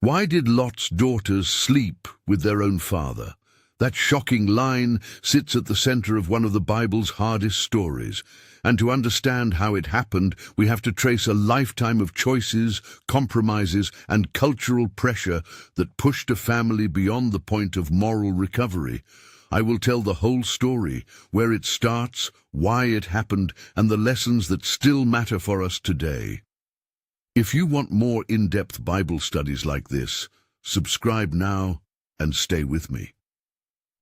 Why did Lot's daughters sleep with their own father? That shocking line sits at the center of one of the Bible's hardest stories. And to understand how it happened, we have to trace a lifetime of choices, compromises, and cultural pressure that pushed a family beyond the point of moral recovery. I will tell the whole story, where it starts, why it happened, and the lessons that still matter for us today. If you want more in-depth Bible studies like this, subscribe now and stay with me.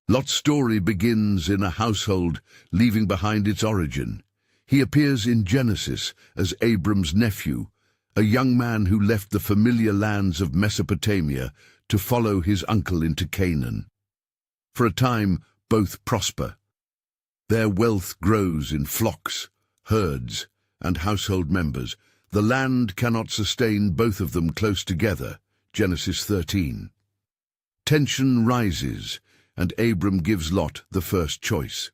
Lot's story begins in a household leaving behind its origin. He appears in Genesis as Abram's nephew, a young man who left the familiar lands of Mesopotamia to follow his uncle into Canaan. For a time, both prosper. Their wealth grows in flocks, herds, and household members. The land cannot sustain both of them close together. Genesis 13. Tension rises, and Abram gives Lot the first choice.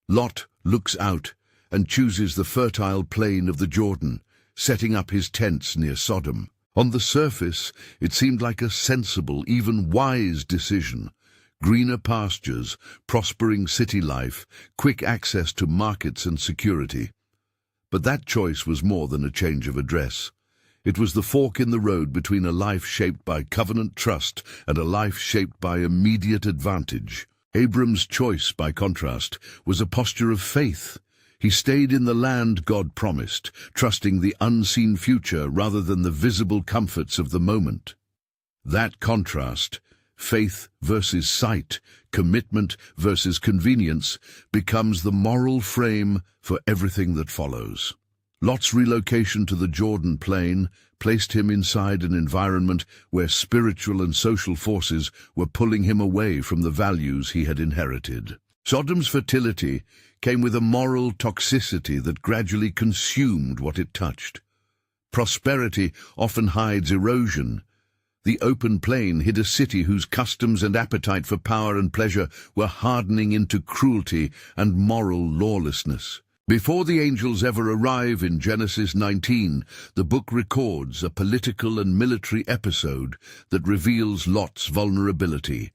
Lot looks out and chooses the fertile plain of the Jordan, setting up his tents near Sodom. On the surface, it seemed like a sensible, even wise decision. Greener pastures, prospering city life, quick access to markets and security. But that choice was more than a change of address. It was the fork in the road between a life shaped by covenant trust and a life shaped by immediate advantage. Abram's choice, by contrast, was a posture of faith. He stayed in the land God promised, trusting the unseen future rather than the visible comforts of the moment. That contrast, faith versus sight, commitment versus convenience, becomes the moral frame for everything that follows. Lot's relocation to the Jordan plain placed him inside an environment where spiritual and social forces were pulling him away from the values he had inherited. Sodom's fertility came with a moral toxicity that gradually consumed what it touched. Prosperity often hides erosion. The open plain hid a city whose customs and appetite for power and pleasure were hardening into cruelty and moral lawlessness. Before the angels ever arrive in Genesis 19, the book records a political and military episode that reveals Lot's vulnerability.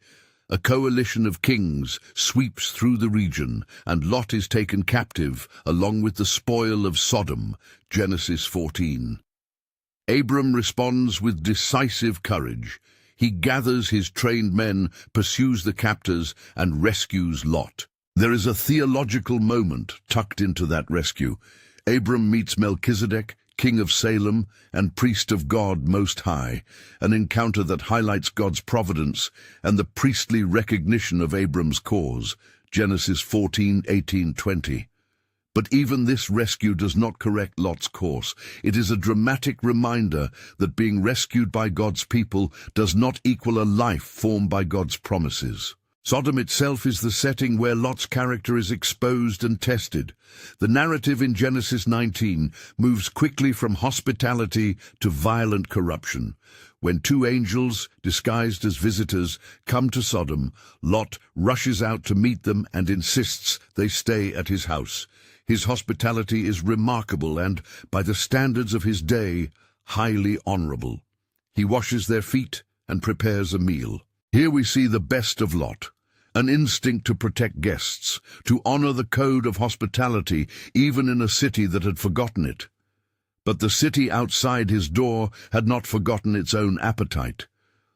A coalition of kings sweeps through the region, and Lot is taken captive, along with the spoil of Sodom, Genesis 14. Abram responds with decisive courage. He gathers his trained men, pursues the captors, and rescues Lot. There is a theological moment tucked into that rescue. Abram meets Melchizedek, king of Salem and priest of God Most High, an encounter that highlights God's providence and the priestly recognition of Abram's cause, Genesis 14:18-20. But even this rescue does not correct Lot's course. It is a dramatic reminder that being rescued by God's people does not equal a life formed by God's promises. Sodom itself is the setting where Lot's character is exposed and tested. The narrative in Genesis 19 moves quickly from hospitality to violent corruption. When two angels, disguised as visitors, come to Sodom, Lot rushes out to meet them and insists they stay at his house. His hospitality is remarkable and, by the standards of his day, highly honorable. He washes their feet and prepares a meal. Here we see the best of Lot. An instinct to protect guests, to honor the code of hospitality even in a city that had forgotten it. But the city outside his door had not forgotten its own appetite.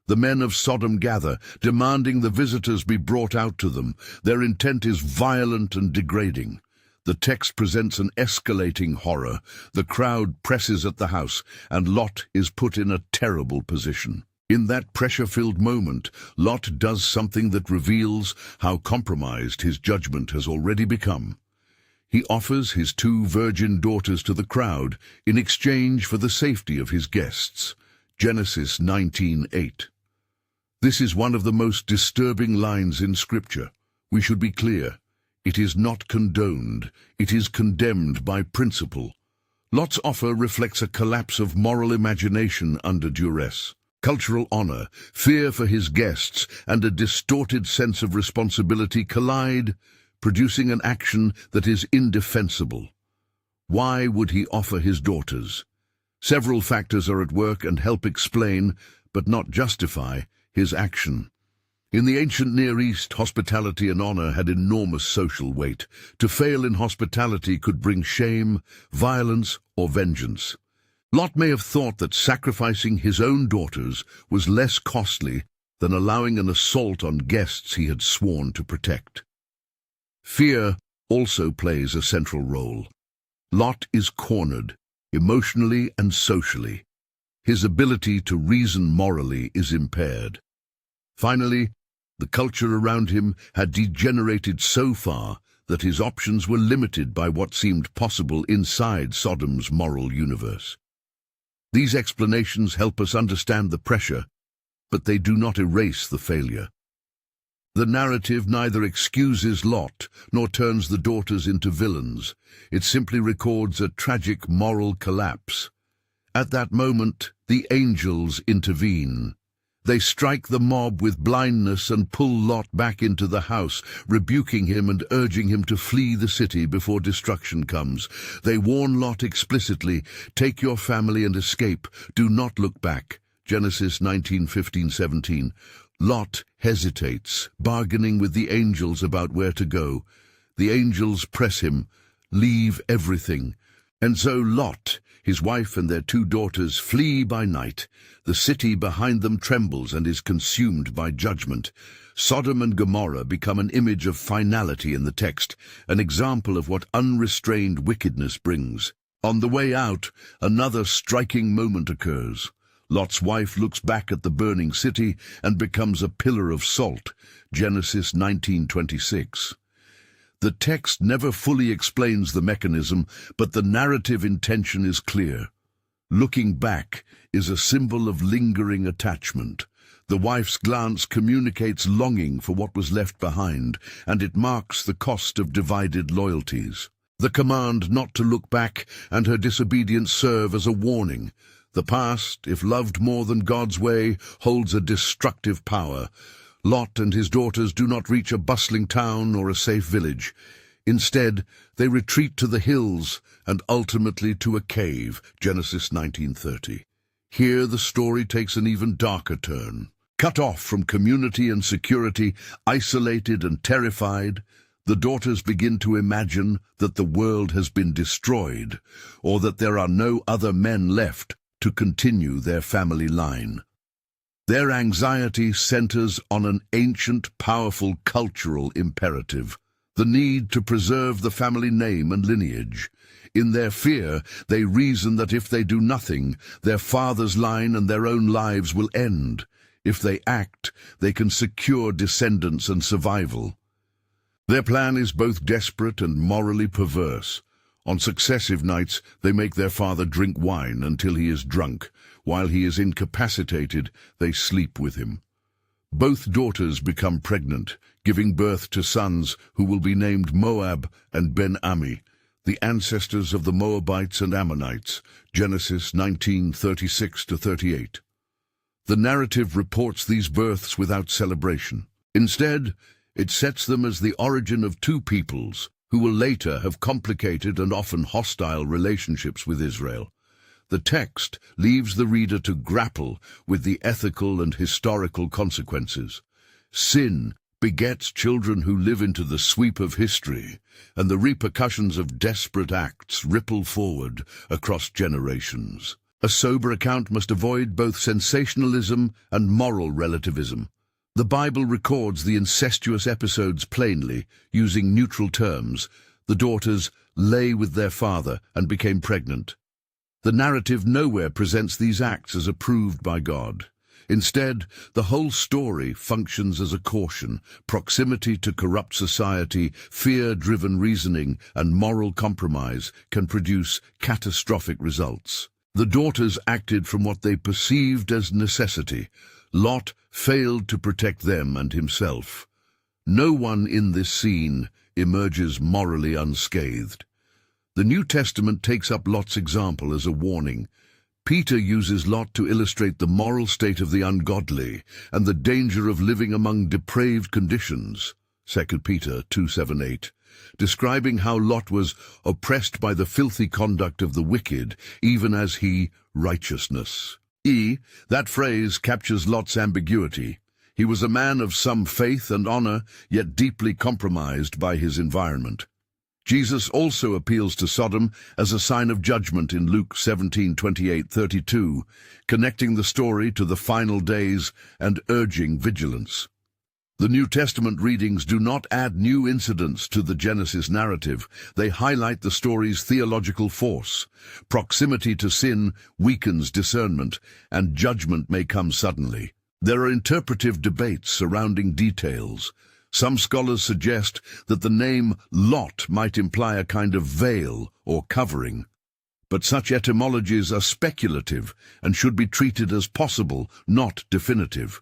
The men of Sodom gather, demanding the visitors be brought out to them. Their intent is violent and degrading. The text presents an escalating horror. The crowd presses at the house, and Lot is put in a terrible position. In that pressure-filled moment, Lot does something that reveals how compromised his judgment has already become. He offers his two virgin daughters to the crowd in exchange for the safety of his guests. Genesis 19:8. This is one of the most disturbing lines in Scripture. We should be clear. It is not condoned. It is condemned by principle. Lot's offer reflects a collapse of moral imagination under duress. Cultural honor, fear for his guests, and a distorted sense of responsibility collide, producing an action that is indefensible. Why would he offer his daughters? Several factors are at work and help explain, but not justify, his action. In the ancient Near East, hospitality and honor had enormous social weight. To fail in hospitality could bring shame, violence, or vengeance. Lot may have thought that sacrificing his own daughters was less costly than allowing an assault on guests he had sworn to protect. Fear also plays a central role. Lot is cornered, emotionally and socially. His ability to reason morally is impaired. Finally, the culture around him had degenerated so far that his options were limited by what seemed possible inside Sodom's moral universe. These explanations help us understand the pressure, but they do not erase the failure. The narrative neither excuses Lot nor turns the daughters into villains. It simply records a tragic moral collapse. At that moment, the angels intervene. They strike the mob with blindness and pull Lot back into the house, rebuking him and urging him to flee the city before destruction comes. They warn Lot explicitly, "Take your family and escape. Do not look back." Genesis 19:15-17. Lot hesitates, bargaining with the angels about where to go. The angels press him, "Leave everything." And so Lot, his wife and their 2 daughters flee by night. The city behind them trembles and is consumed by judgment. Sodom and Gomorrah become an image of finality in the text, an example of what unrestrained wickedness brings. On the way out, another striking moment occurs. Lot's wife looks back at the burning city and becomes a pillar of salt. Genesis 19:26. The text never fully explains the mechanism, but the narrative intention is clear. Looking back is a symbol of lingering attachment. The wife's glance communicates longing for what was left behind, and it marks the cost of divided loyalties. The command not to look back and her disobedience serve as a warning. The past, if loved more than God's way, holds a destructive power. Lot and his daughters do not reach a bustling town or a safe village. Instead, they retreat to the hills and ultimately to a cave, Genesis 19:30. Here the story takes an even darker turn. Cut off from community and security, isolated and terrified, the daughters begin to imagine that the world has been destroyed, or that there are no other men left to continue their family line. Their anxiety centers on an ancient, powerful cultural imperative, the need to preserve the family name and lineage. In their fear, they reason that if they do nothing, their father's line and their own lives will end. If they act, they can secure descendants and survival. Their plan is both desperate and morally perverse. On successive nights, they make their father drink wine until he is drunk. While he is incapacitated, they sleep with him. Both daughters become pregnant, giving birth to sons who will be named Moab and Ben-Ami, the ancestors of the Moabites and Ammonites, Genesis 19:36-38. The narrative reports these births without celebration. Instead, it sets them as the origin of 2 peoples, who will later have complicated and often hostile relationships with Israel. The text leaves the reader to grapple with the ethical and historical consequences. Sin begets children who live into the sweep of history, and the repercussions of desperate acts ripple forward across generations. A sober account must avoid both sensationalism and moral relativism. The Bible records the incestuous episodes plainly, using neutral terms. The daughters lay with their father and became pregnant. The narrative nowhere presents these acts as approved by God. Instead, the whole story functions as a caution. Proximity to corrupt society, fear-driven reasoning, and moral compromise can produce catastrophic results. The daughters acted from what they perceived as necessity. Lot failed to protect them and himself. No one in this scene emerges morally unscathed. The New Testament takes up Lot's example as a warning. Peter uses Lot to illustrate the moral state of the ungodly and the danger of living among depraved conditions, 2 Peter 2:7-8, describing how Lot was oppressed by the filthy conduct of the wicked, even as he righteousness. That phrase captures Lot's ambiguity. He was a man of some faith and honor, yet deeply compromised by his environment. Jesus also appeals to Sodom as a sign of judgment in Luke 17:28-32, connecting the story to the final days and urging vigilance. The New Testament readings do not add new incidents to the Genesis narrative. They highlight the story's theological force. Proximity to sin weakens discernment, and judgment may come suddenly. There are interpretive debates surrounding details. Some scholars suggest that the name Lot might imply a kind of veil or covering. But such etymologies are speculative and should be treated as possible, not definitive.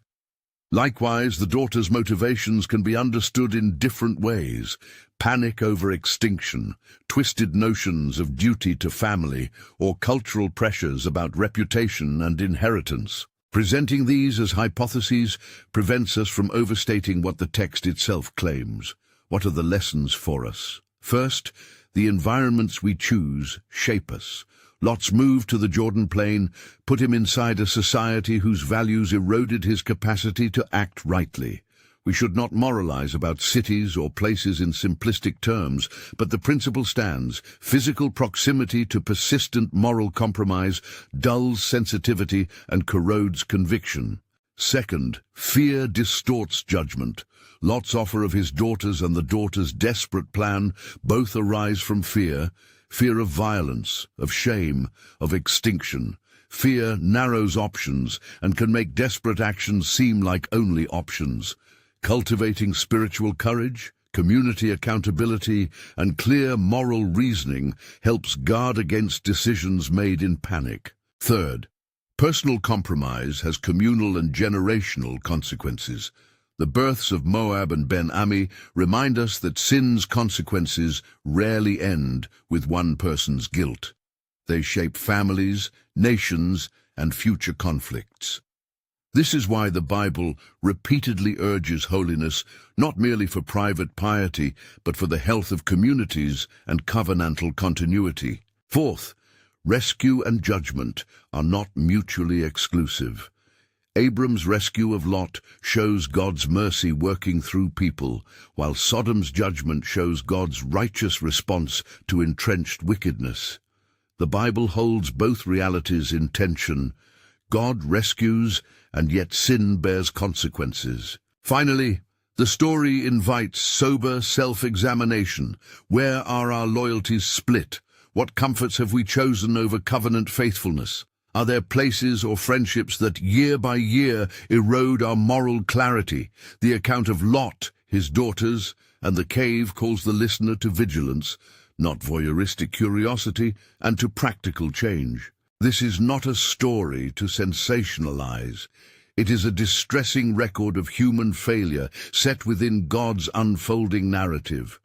Likewise, the daughter's motivations can be understood in different ways: panic over extinction, twisted notions of duty to family, or cultural pressures about reputation and inheritance. Presenting these as hypotheses prevents us from overstating what the text itself claims. What are the lessons for us? First, the environments we choose shape us. Lot's move to the Jordan Plain put him inside a society whose values eroded his capacity to act rightly. We should not moralize about cities or places in simplistic terms, but the principle stands: physical proximity to persistent moral compromise dulls sensitivity and corrodes conviction. Second, fear distorts judgment. Lot's offer of his daughters and the daughter's desperate plan both arise from fear of violence, of shame, of extinction. Fear narrows options and can make desperate actions seem like only options. Cultivating spiritual courage, community accountability, and clear moral reasoning helps guard against decisions made in panic. Third, personal compromise has communal and generational consequences. The births of Moab and Ben-Ami remind us that sin's consequences rarely end with one person's guilt. They shape families, nations, and future conflicts. This is why the Bible repeatedly urges holiness, not merely for private piety, but for the health of communities and covenantal continuity. Fourth, rescue and judgment are not mutually exclusive. Abram's rescue of Lot shows God's mercy working through people, while Sodom's judgment shows God's righteous response to entrenched wickedness. The Bible holds both realities in tension. God rescues, and yet sin bears consequences. Finally, the story invites sober self-examination. Where are our loyalties split? What comforts have we chosen over covenant faithfulness? Are there places or friendships that year by year erode our moral clarity? The account of Lot, his daughters, and the cave calls the listener to vigilance, not voyeuristic curiosity, and to practical change. This is not a story to sensationalize. It is a distressing record of human failure set within God's unfolding narrative.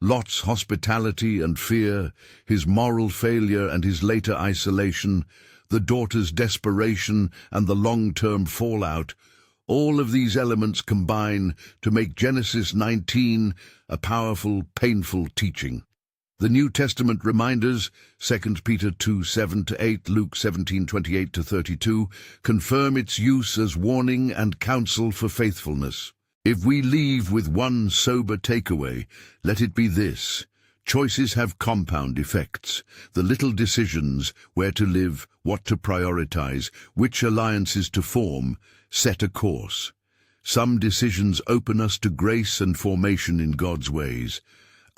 Lot's hospitality and fear, his moral failure and his later isolation, the daughter's desperation and the long-term fallout, all of these elements combine to make Genesis 19 a powerful, painful teaching. The New Testament reminders, 2 Peter 2:7-8, Luke 17:28-32, confirm its use as warning and counsel for faithfulness. If we leave with one sober takeaway, let it be this: choices have compound effects. The little decisions, where to live, what to prioritize, which alliances to form, set a course. Some decisions open us to grace and formation in God's ways.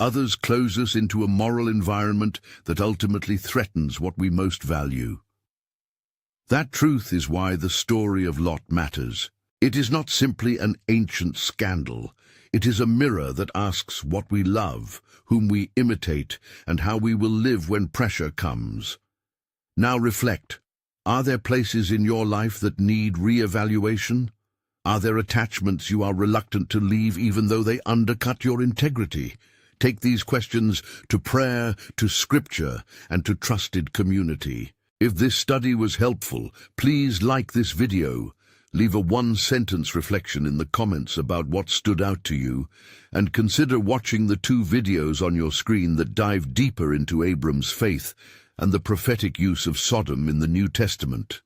Others close us into a moral environment that ultimately threatens what we most value. That truth is why the story of Lot matters. It is not simply an ancient scandal. It is a mirror that asks what we love, whom we imitate, and how we will live when pressure comes. Now reflect. Are there places in your life that need re-evaluation? Are there attachments you are reluctant to leave even though they undercut your integrity? Take these questions to prayer, to scripture, and to trusted community. If this study was helpful, please like this video. Leave a one-sentence reflection in the comments about what stood out to you, and consider watching the 2 videos on your screen that dive deeper into Abram's faith and the prophetic use of Sodom in the New Testament.